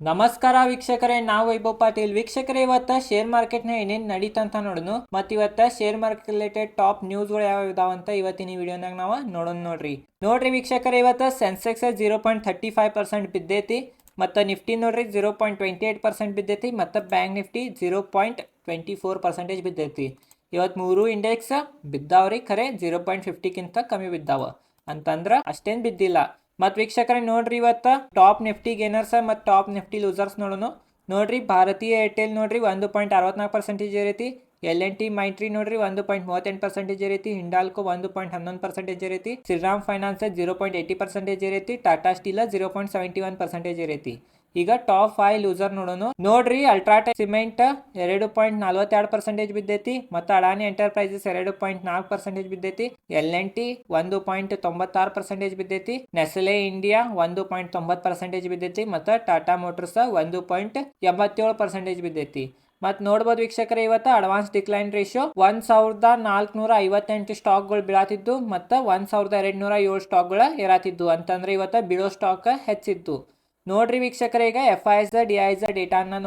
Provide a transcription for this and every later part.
ನಮಸ್ಕಾರ ವೀಕ್ಷಕರೇ, ನಾವು ವೈಭವ್ ಪಾಟೀಲ್. ವೀಕ್ಷಕರೇ, ಇವತ್ತ ಶೇರ್ ಮಾರ್ಕೆಟ್ನ ಏನೇನು ನಡೀತಂತ ನೋಡೋಣ ಮತ್ತು ಇವತ್ತ ಶೇರ್ ಮಾರ್ಕೆಟ್ ರಿಲೇಟೆಡ್ ಟಾಪ್ ನ್ಯೂಸ್ಗಳು ಯಾವ ಇದಾವಂತ ಇವತ್ತಿನ ಈ ವಿಡಿಯೋನಾಗ ನಾವು ನೋಡ್ರಿ ವೀಕ್ಷಕರೇ, ಇವತ್ತ ಸೆನ್ಸೆಕ್ಸ್ 0.35% ಬಿದ್ದೈತಿ ಮತ್ತು ನಿಫ್ಟಿ ನೋಡ್ರಿ 0.28% ಬಿದ್ದೈತಿ ಮತ್ತು ಬ್ಯಾಂಕ್ ನಿಫ್ಟಿ 0.24% ಬಿದ್ದೈತಿ. ಇವತ್ತು ಮೂರು ಇಂಡೆಕ್ಸ್ ಬಿದ್ದಾವ್ರಿ, ಖರೆ 0.50ಕಿಂತ ಕಮ್ಮಿ ಬಿದ್ದಾವ ಅಂತಂದ್ರೆ ಅಷ್ಟೇನು ಬಿದ್ದಿಲ್ಲ. ಮತ್ತು ವೀಕ್ಷಕರೇ ನೋಡ್ರಿ, ಇವತ್ತು ಟಾಪ್ ನಿಫ್ಟಿ ಗೇನರ್ಸ್ ಮತ್ತು ಟಾಪ್ ನಿಫ್ಟಿ ಲೂಸರ್ಸ್ ನೋಡ್ರಿ. ಭಾರತೀಯ ಏರ್ಟೆಲ್ ನೋಡ್ರಿ 1.64% ಇರೈತಿ. L&T ಮೈಂಟ್ರಿ ನೋಡ್ರಿ 1.38% ಇರೈತಿ. ಹಿಂಡಾಲ್ಕೋ 1.11% ಇರೈತಿ. ಶ್ರೀರಾಮ್ ಫೈನಾನ್ಸ್ 0.80% ಇರೈತಿ. ಟಾಟಾ ಸ್ಟೀಲ್ 0.71% ಇರೈತಿ. ಈಗ ಟಾಪ್ 5 ಲೂಸರ್ ನೋಡ್ರಿ. ಅಲ್ಟ್ರಾಟೆಕ್ ಸಿಮೆಂಟ್ 2.42% ಬಿದ್ದೈತಿ ಮತ್ತು ಅಡಾನಿ ಎಂಟರ್ಪ್ರೈಸಸ್ 2.4% ಬಿದ್ದೈತಿ. L&T 1.96% ಬಿದ್ದೈತಿ. ನೆಸ್ಲೆ ಇಂಡಿಯಾ 1.90% ಬಿದ್ದೈತಿ ಮತ್ತು ಟಾಟಾ ಮೋಟರ್ಸ್ 1.87% ಬಿದ್ದೈತಿ. ಮತ್ತು ನೋಡ್ಬೋದು ವೀಕ್ಷಕರೇ, ಇವತ್ತು ಅಡ್ವಾನ್ಸ್ ಡಿಕ್ಲೈನ್ ರೇಷಿಯೋ 1458 ಸ್ಟಾಕ್ಗಳು ಬೀಳಾತಿದ್ದು ಮತ್ತು 1207 ಸ್ಟಾಕ್ಗಳು ಏರಾತಿದ್ದು. ಅಂತಂದ್ರೆ ಇವತ್ತು ಬೀಳೋ ಸ್ಟಾಕ್ ಹೆಚ್ಚಿದ್ದು. ನೋಡ್ರಿ ವೀಕ್ಷಕರೇ, ಈಗ FIS DIZ ಡೇಟಾನ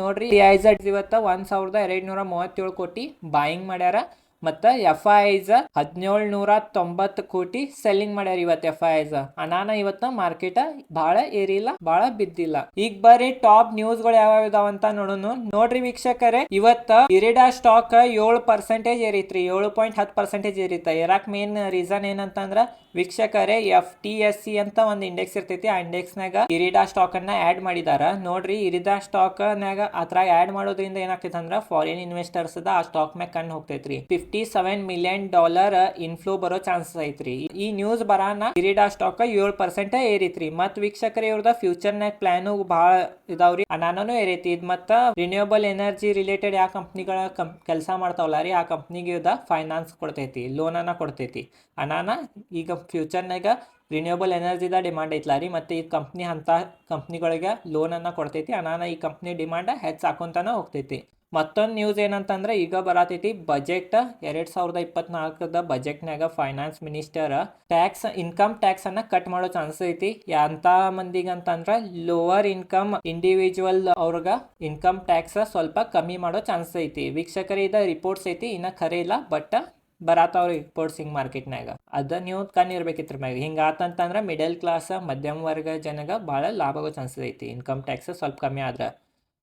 ನೋಡ್ರಿ. DIZ ಇವತ್ತು 1237 ಕೋಟಿ ಬಾಯಿಂಗ್ ಮಾಡ್ಯಾರ ಮತ್ತು FIS 1790 ಕೋಟಿ ಸೆಲ್ಲಿಂಗ್ ಮಾಡ್ಯಾರ. ಇವತ್ತು FIS ಅನಾನ ಇವತ್ತು ಮಾರ್ಕೆಟ್ ಬಹಳ ಏರಿಲ್ಲ, ಬಹಳ ಬಿದ್ದಿಲ್ಲ. ಈಗ ಬರ್ರಿ ಟಾಪ್ ನ್ಯೂಸ್ಗಳು ಯಾವ ಇದಾವಂತ ನೋಡ್ರಿ ವೀಕ್ಷಕರೇ, ಇವತ್ತ ಇರಿಡಾ ಸ್ಟಾಕ್ 7% ಏರಿತ್ರಿ. 7.10% ಏರಿತ. ಇರಾಕ್ ಮೇನ್ ರೀಸನ್ ಏನಂತಂದ್ರ ವೀಕ್ಷಕರೇ, FTSE ಅಂತ ಒಂದು ಇಂಡೆಕ್ಸ್ ಇರ್ತೈತಿ. ಆ ಇಂಡೆಕ್ಸ್ನಾಗ ಇರಿಡಾ ಸ್ಟಾಕ್ ಅನ್ನ ಆಡ್ ಮಾಡಿದಾರ. ನೋಡ್ರಿ, ಇರಿಡಾ ಸ್ಟಾಕ್ ನಾಗ ಅತ್ರ ಆಡ್ ಮಾಡೋದ್ರಿಂದ ಏನಾಗ್ತೈತೆ ಅಂದ್ರ ಫಾರಿನ್ ಇನ್ವೆಸ್ಟರ್ಸ್ ಆ ಸ್ಟಾಕ್ ಮ್ಯಾಗ ಕಣ್ಣು ಹೋಗ್ತೈತ್ರಿ. $57 ಮಿಲಿಯನ್ ಇನ್ಫ್ಲೋ ಬರೋ ಚಾನ್ಸಸ್ ಐತ್ರಿ. ಈ ನ್ಯೂಸ್ ಬರಾನ ಇರಿಡಾ ಸ್ಟಾಕ್ 7% ಏರಿತ್ರಿ. ಮತ್ ವೀಕ್ಷಕರೇ, ಇವ್ರದ ಫ್ಯೂಚರ್ ನಾಗ ಪ್ಲಾನ್ ಬಹಳ ಇದಾವ್ರಿ. ಅನಾನೂ ಏರೈತಿ. ಮತ್ತ ರಿನ್ಯೂಯಬಲ್ ಎನರ್ಜಿ ರಿಲೇಟೆಡ್ ಯಾವ ಕಂಪ್ನಿಗಳ ಕೆಲಸ ಮಾಡ್ತಾವಲ್ಲ ರೀ, ಆ ಕಂಪ್ನಿಗೆ ಫೈನಾನ್ಸ್ ಕೊಡ್ತೈತಿ, ಲೋನ್ ಅನ್ನ ಕೊಡ್ತೈತಿ. ಅನಾನ ಈಗ ಫ್ಯೂಚರ್ನಾಗ ರಿನ್ಯೂಯಬಲ್ ಎನರ್ಜಿದ ಡಿಮಾಂಡ್ ಐತ್ಲ ರೀ, ಮತ್ತು ಈ ಕಂಪ್ನಿ ಅಂತ ಕಂಪ್ನಿಗಳಿಗೆ ಲೋನನ್ನು ಕೊಡ್ತೈತಿ. ಅನಾನ ಈ ಕಂಪ್ನಿ ಡಿಮಾಂಡ್ ಹೆಚ್ಚಾಕೊಂತಾನ ಹೋಗ್ತೈತಿ. ಮತ್ತೊಂದು ನ್ಯೂಸ್ ಏನಂತಂದ್ರೆ ಈಗ ಬರತೈತಿ ಬಜೆಟ್ 2024 ಬಜೆಟ್ನಾಗ ಫೈನಾನ್ಸ್ ಮಿನಿಸ್ಟರ್ ಇನ್ಕಮ್ ಟ್ಯಾಕ್ಸ್ ಅನ್ನ ಕಟ್ ಮಾಡೋ ಚಾನ್ಸಸ್ ಐತಿ. ಅಂತ ಮಂದಿಗೆ ಅಂತಂದ್ರ ಲೋವರ್ ಇನ್ಕಮ್ ಇಂಡಿವಿಜುವಲ್ ಅವ್ರಗ ಇನ್ಕಮ್ ಟ್ಯಾಕ್ಸ್ ಸ್ವಲ್ಪ ಕಮ್ಮಿ ಮಾಡೋ ಚಾನ್ಸಸ್ ಐತಿ. ವೀಕ್ಷಕರೇ, ಇದ ರಿಪೋರ್ಟ್ಸ್ ಐತಿ, ಇನ್ನ ಖರೆ ಇಲ್ಲ, ಬಟ್ ಬರತಾವ್ರಿ ರಿಪೋರ್ಟ್ಸ್ ಹಿಂಗ್ ಮಾರ್ಕೆಟ್ನಾಗ. ಅದ ನೀವು ಇರ್ಬೇಕಿತ್ರ ಮ್ಯಾಗ. ಹಿಂಗ ಆತಂತಂದ್ರ ಮಿಡಲ್ ಕ್ಲಾಸ್ ಮಧ್ಯಮ ವರ್ಗ ಜನಗ ಬಹಳ ಲಾಭ ಆಗೋ ಚಾನ್ಸಸ್ ಐತಿ ಇನ್ಕಮ್ ಟ್ಯಾಕ್ಸ್ ಸ್ವಲ್ಪ ಕಮ್ಮಿ ಆದ್ರ.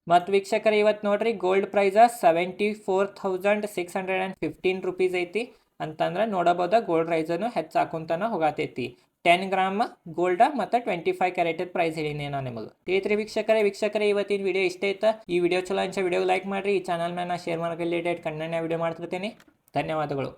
ಮತ್ತು ವೀಕ್ಷಕರೇ, ಇವತ್ತು ನೋಡ್ರಿ ಗೋಲ್ಡ್ ಪ್ರೈಸ್ 74,615 ರೂಪೀಸ್ ಐತಿ. ಅಂತಂದ್ರೆ ನೋಡಬಹುದು ಗೋಲ್ಡ್ ಪ್ರೈಸನ್ನು ಹೆಚ್ಚಾಕೊಂತಾನ ಹೋಗತೈತಿ. 10 ಗ್ರಾಮ್ ಗೋಲ್ಡ್ ಮತ್ತು 25 ಕ್ಯಾರೆಟ್ ಪ್ರೈಸ್ ಹೇಳಿನಿ ನಾನು ನಿಮಗೆ. ತಿಳಿತ್ರಿ ವೀಕ್ಷಕರೇ, ಇವತ್ತಿನ ವಿಡಿಯೋ ಇಷ್ಟ ಐತ. ಈ ವಿಡಿಯೋ ಚಲೋ ಅನ್ಸ ವಿಡಿಯೋ ಲೈಕ್ ಮಾಡ್ರಿ. ಈ ಚಾನಲ್ ಮ್ಯಾಗ ನಾ share market related Kannada video ಮಾಡ್ತಿರ್ತೀನಿ. ಧನ್ಯವಾದಗಳು.